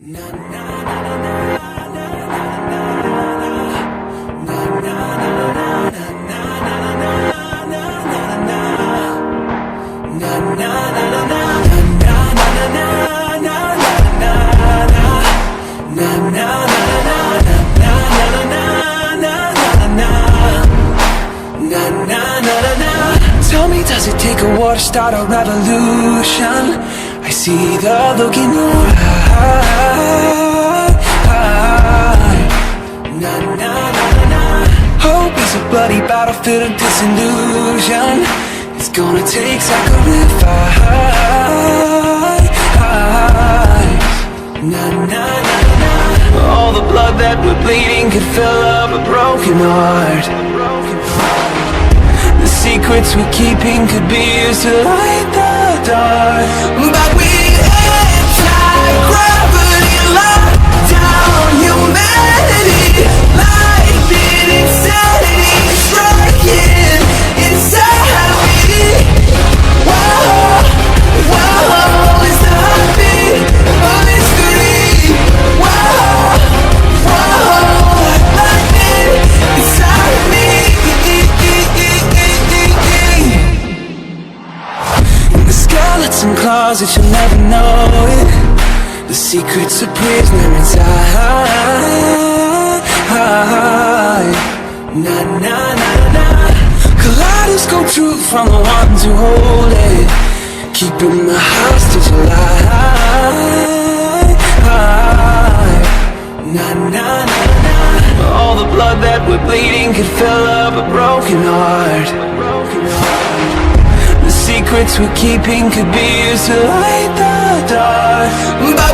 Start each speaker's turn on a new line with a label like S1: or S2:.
S1: Tell me, does it take a war to start a revolution? I see the look in your eye. Hope is a bloody battlefield of disillusion. It's gonna take sacrifice. All the blood that we're bleeding could fill up a broken heart. The secrets we're keeping could be used to light the dark. But we anti-gravity lock down humanity. Lightning insanity striking inside me. Whoa, whoa, it's the heartbeat of mystery. Whoa, whoa, lightning inside me. Skeleton closets, you'll never know it. The secret's a prisoner inside. Kaleidoscope truth from the ones who hold it, keeping the hostage alive. All the blood that we're bleeding could fill up a broken heart. The secrets we're keeping could be used to light the dark. But